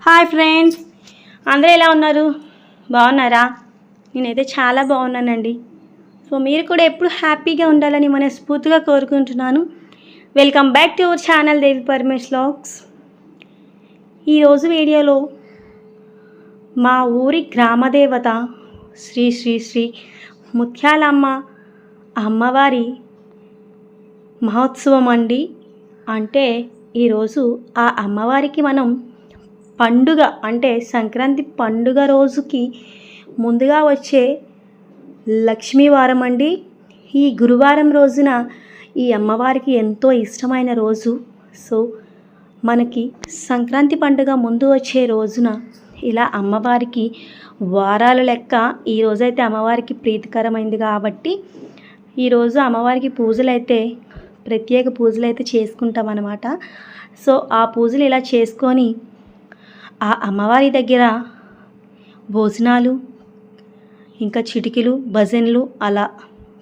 Hi friends, అందరూ ఎలా ఉన్నారు? బాగున్నారా? నేనైతే చాలా బాగున్నానండి. సో మీరు కూడా ఎప్పుడు హ్యాపీగా ఉండాలని మనస్ఫూర్తిగా కోరుకుంటున్నాను. Welcome back to our channel Devi Paramesh vlogs. ఈరోజు వీడియోలో మా ఊరి గ్రామదేవత శ్రీ శ్రీ శ్రీ ముత్యాలమ్మ అమ్మవారి మహోత్సవం అండి. అంటే ఈరోజు ఆ అమ్మవారికి మనం పండుగ అంటే సంక్రాంతి పండుగ రోజుకి ముందుగా వచ్చే లక్ష్మీవారం అండి. ఈ గురువారం రోజున ఈ అమ్మవారికి ఎంతో ఇష్టమైన రోజు. సో మనకి సంక్రాంతి పండుగ ముందు వచ్చే రోజున ఇలా అమ్మవారికి వారాల లెక్క ఈరోజైతే అమ్మవారికి ప్రీతికరమైంది కాబట్టి ఈరోజు అమ్మవారికి పూజలు అయితే ప్రత్యేక పూజలు అయితే చేసుకుంటాం అన్నమాట. సో ఆ పూజలు ఇలా చేసుకొని ఆ అమ్మవారి దగ్గర భోజనాలు ఇంకా చిటికలు భజనలు అలా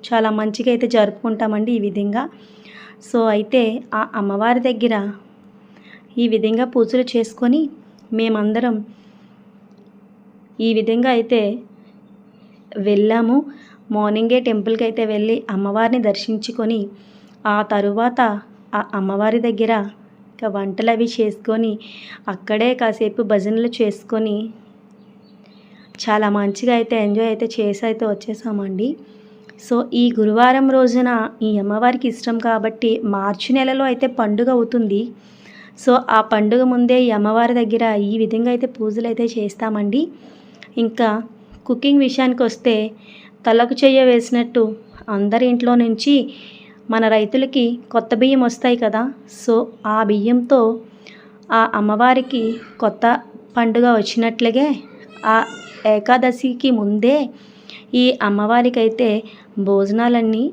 చాలా మంచిగా అయితే జరుపుకుంటామండి ఈ విధంగా. సో అయితే ఆ అమ్మవారి దగ్గర ఈ విధంగా పూజలు చేసుకొని మేమందరం ఈ విధంగా అయితే వెళ్ళాము. మార్నింగే టెంపుల్కి అయితే వెళ్ళి అమ్మవారిని దర్శించుకొని ఆ తరువాత ఆ అమ్మవారి దగ్గర ఇంకా వంటలు అవి చేసుకొని అక్కడే కాసేపు భజనలు చేసుకొని చాలా మంచిగా అయితే ఎంజాయ్ అయితే చేసి అయితే వచ్చేసామండి. సో ఈ గురువారం రోజున ఈ అమ్మవారికి ఇష్టం కాబట్టి మార్చి నెలలో అయితే పండుగ అవుతుంది. సో ఆ పండుగ ముందే ఈ అమ్మవారి దగ్గర ఈ విధంగా అయితే పూజలు అయితే చేస్తామండి. ఇంకా కుకింగ్ విషయానికి వస్తే తలకు చెయ్య వేసినట్టు అందరి ఇంట్లో నుంచి మన రైతులకి కొత్త బియ్యం వస్తాయి కదా. సో ఆ బియ్యంతో ఆ అమ్మవారికి కొత్త పండుగ వచ్చినట్లుగే ఆ ఏకాదశికి ముందే ఈ అమ్మవారికి అయితే భోజనాలన్నీ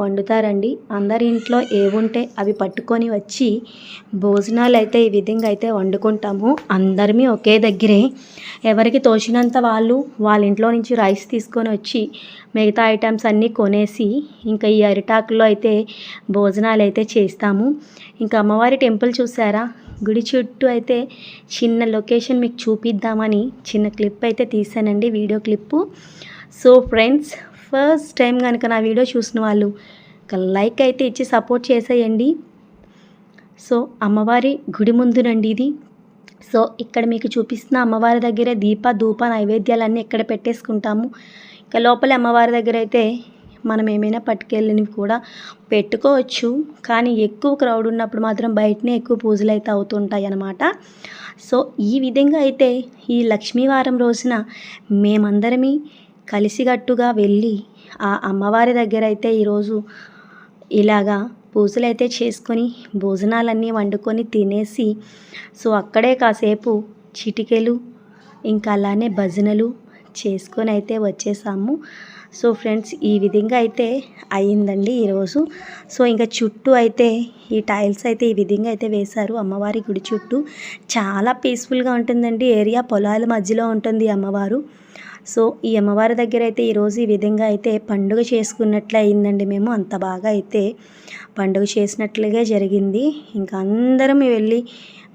వండుతారండి. అందరి ఇంట్లో ఏవుంటే అవి పట్టుకొని వచ్చి భోజనాలు అయితే ఈ విధంగా అయితే వండుకుంటాము. అందరిమీ ఒకే దగ్గరే ఎవరికి తోచినంత వాళ్ళు వాళ్ళ ఇంట్లో నుంచి రైస్ తీసుకొని వచ్చి మిగతా ఐటమ్స్ అన్నీ కొనేసి ఇంకా ఈ అరిటాకుల్లో అయితే భోజనాలు అయితే చేస్తాము. ఇంకా అమ్మవారి టెంపుల్ చూసారా, గుడి చుట్టూ అయితే చిన్న లొకేషన్ మీకు చూపిద్దామని చిన్న క్లిప్ అయితే తీసానండి, video clip. So friends, first time కనుక నా వీడియో చూసిన వాళ్ళు ఒక లైక్ అయితే ఇచ్చి సపోర్ట్ చేసేయండి. సో అమ్మవారి గుడి ముందునండి ఇది. సో ఇక్కడ మీకు చూపిస్తున్న అమ్మవారి దగ్గర దీప ధూప నైవేద్యాలన్నీ ఇక్కడ పెట్టేసుకుంటాము. ఇక లోపల అమ్మవారి దగ్గర అయితే మనం ఏమైనా పట్టుకెళ్ళినవి కూడా పెట్టుకోవచ్చు, కానీ ఎక్కువ క్రౌడ్ ఉన్నప్పుడు మాత్రం బయటనే ఎక్కువ పూజలు అయితే అవుతుంటాయి అన్నమాట. సో ఈ విధంగా అయితే ఈ లక్ష్మీవారం రోజున మేమందరమీ కలిసికట్టుగా వెళ్ళి ఆ అమ్మవారి దగ్గర అయితే ఈరోజు ఇలాగా పూజలు అయితే చేసుకొని భోజనాలన్నీ వండుకొని తినేసి సో అక్కడే కాసేపు చిటికెలు ఇంకా అలానే భజనలు చేసుకొని అయితే వచ్చేసాము. సో ఫ్రెండ్స్, ఈ విధంగా అయితే అయ్యిందండి ఈరోజు. సో ఇంకా చుట్టూ అయితే ఈ టైల్స్ అయితే ఈ విధంగా అయితే వేశారు అమ్మవారి గుడి చుట్టూ. చాలా పీస్ఫుల్గా ఉంటుందండి ఏరియా, పొలాల మధ్యలో ఉంటుంది అమ్మవారు. సో ఈ అమ్మవారి దగ్గర అయితే ఈరోజు ఈ విధంగా అయితే పండుగ చేసుకున్నట్లే అయిందండి. మేము అంత బాగా అయితే పండుగ చేసినట్లుగా జరిగింది. ఇంకా అందరం వెళ్ళి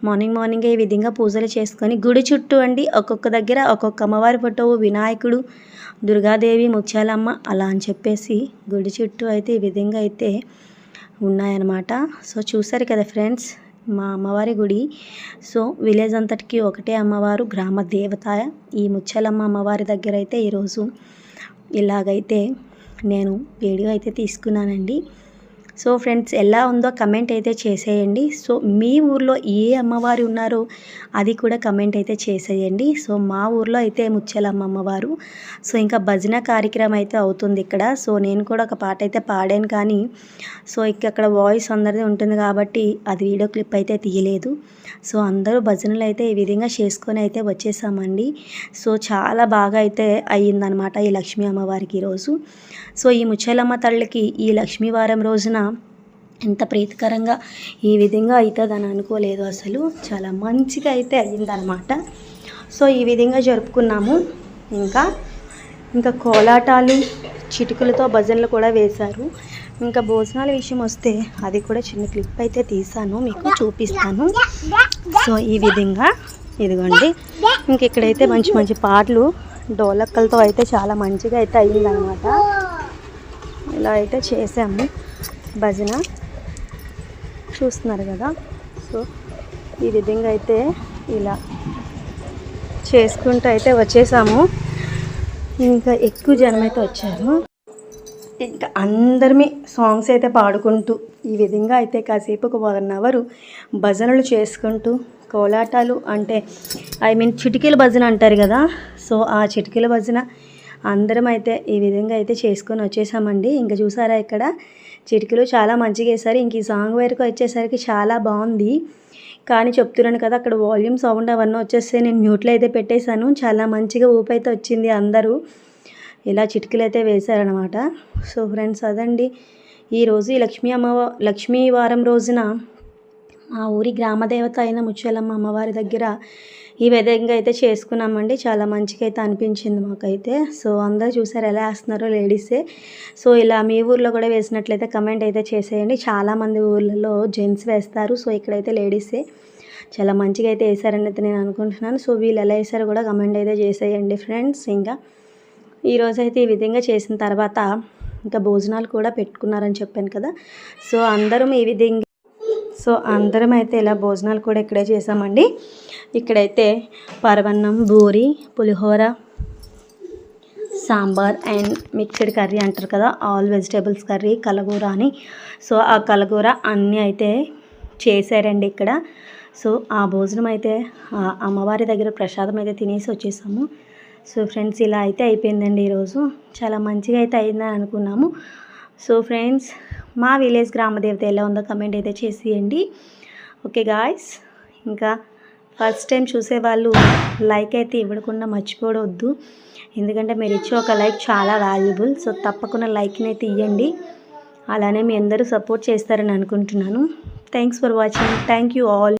మార్నింగే ఈ విధంగా పూజలు చేసుకొని గుడి చుట్టూ అండి ఒక్కొక్క దగ్గర ఒక్కొక్క అమ్మవారి ఫోటో, వినాయకుడు, దుర్గాదేవి, ముత్యాలమ్మ అలా అని చెప్పేసి గుడి చుట్టూ అయితే ఈ విధంగా అయితే ఉన్నాయన్నమాట. సో చూసారు కదా ఫ్రెండ్స్, మా అమ్మవారి గుడి. సో విలేజ్ అంతటికి ఒకటే అమ్మవారు, గ్రామ దేవత ఈ ముత్యాలమ్మ అమ్మవారి దగ్గర అయితే ఈరోజు ఇలాగైతే నేను వీడియో అయితే తీసుకున్నానండి. సో ఫ్రెండ్స్, ఎలా ఉందో కమెంట్ అయితే చేసేయండి. సో మీ ఊర్లో ఏ అమ్మవారు ఉన్నారో అది కూడా కమెంట్ అయితే చేసేయండి. సో మా ఊర్లో అయితే ముత్యాలమ్మ అమ్మవారు. సో ఇంకా భజన కార్యక్రమం అయితే అవుతుంది ఇక్కడ. సో నేను కూడా ఒక పాట అయితే పాడాను, కానీ సో ఇక్కడ వాయిస్ అందరిది ఉంటుంది కాబట్టి అది వీడియో క్లిప్ అయితే తీయలేదు. సో అందరూ భజనలు అయితే ఈ విధంగా చేసుకొని అయితే వచ్చేసామండి. సో చాలా బాగా అయితే అయ్యిందనమాట ఈ లక్ష్మీ అమ్మవారికి ఈరోజు. సో ఈ ముత్యాలమ్మ తల్లికి ఈ లక్ష్మీవారం రోజున ఎంత ప్రీతికరంగా ఈ విధంగా అవుతుందని అనుకోలేదు అసలు. చాలా మంచిగా అయితే అయ్యిందనమాట. సో ఈ విధంగా జరుపుకున్నాము. ఇంకా కోలాటాలు, చిటికలతో భజనలు కూడా వేశారు. ఇంకా భోజనాల విషయం వస్తే అది కూడా చిన్న క్లిప్ అయితే తీసాను, మీకు చూపిస్తాను. సో ఈ విధంగా ఇదిగోండి. ఇంక ఇక్కడైతే మంచి మంచి పాటలు డోలక్కలతో అయితే చాలా మంచిగా అయితే అయ్యిందనమాట. ఇలా అయితే చేసాము భజన, చూస్తున్నారు కదా. సో ఈ విధంగా అయితే ఇలా చేసుకుంటూ అయితే వచ్చేసాము. ఇంకా ఎక్కువ జనం అయితే వచ్చారు. ఇంకా అందరిమీ సాంగ్స్ అయితే పాడుకుంటూ ఈ విధంగా అయితే కాసేపు ఒక 1 అవర్ భజనలు చేసుకుంటూ కోలాటాలు అంటే చిటికీల భజన అంటారు కదా. సో ఆ చిటికీల భజన అందరం అయితే ఈ విధంగా అయితే చేసుకొని వచ్చేసామండి. ఇంకా చూసారా ఇక్కడ చిటికీలు చాలా మంచిగా వేశారు. ఇంక ఈ సాంగ్ వరకు వచ్చేసరికి చాలా బాగుంది. కానీ చెప్తున్నాను కదా, అక్కడ వాల్యూమ్ సౌండ్ అవన్నీ వచ్చేస్తే నేను మ్యూట్లో అయితే పెట్టేశాను. చాలా మంచిగా ఊపు అయితే వచ్చింది. అందరూ ఇలా చిటికీలు అయితే వేశారనమాట. సో ఫ్రెండ్స్, అదండి ఈరోజు ఈ లక్ష్మీ వారం రోజున మా ఊరి గ్రామదేవత అయిన ముత్యాలమ్మ అమ్మవారి దగ్గర ఈ విధంగా అయితే చేసుకున్నామండి. చాలా మంచిగా అయితే అనిపించింది మాకైతే. సో అందరూ చూసారు ఎలా వేస్తున్నారో లేడీసే. సో ఇలా మీ ఊర్లో కూడా వేసినట్లయితే కమెంట్ అయితే చేసేయండి. చాలామంది ఊర్లలో జెంట్స్ వేస్తారు. సో ఇక్కడైతే లేడీసే చాలా మంచిగా అయితే వేసారని అయితే నేను అనుకుంటున్నాను. సో వీళ్ళు ఎలా వేసారో కూడా కమెంట్ అయితే చేసేయండి ఫ్రెండ్స్. ఇంకా ఈరోజైతే ఈ విధంగా చేసిన తర్వాత ఇంకా భోజనాలు కూడా పెట్టుకున్నారని చెప్పాను కదా. సో అందరం అయితే ఇలా భోజనాలు కూడా ఇక్కడే చేసామండి. ఇక్కడైతే పరవన్నం, బూరి, పులిహోర, సాంబార్ అండ్ మిక్స్డ్ కర్రీ అంటారు కదా, ఆల్ వెజిటేబుల్స్ కర్రీ, కలగూర అని. సో ఆ కలగూర అన్నీ అయితే చేశారండి ఇక్కడ. సో ఆ భోజనం అయితే అమ్మవారి దగ్గర ప్రసాదం అయితే తినేసి వచ్చేసాము. సో ఫ్రెండ్స్, ఇలా అయితే అయిపోయిందండి ఈరోజు. చాలా మంచిగా అయితే అయిందని అనుకున్నాము. సో ఫ్రెండ్స్, మా విలేజ్ గ్రామదేవత ఎలా ఉందో కమెంట్ అయితే చేసేయండి. ఓకే గాయ్స్, ఇంకా ఫస్ట్ టైం చూసేవాళ్ళు లైక్ అయితే ఇవ్వకుండా మర్చిపోవద్దు. ఎందుకంటే మీరు ఇచ్చే ఒక లైక్ చాలా వాల్యుబుల్. సో తప్పకుండా లైక్ని అయితే ఇవ్వండి. అలానే మీ అందరూ సపోర్ట్ చేస్తారని అనుకుంటున్నాను. Thanks for watching. Thank you all.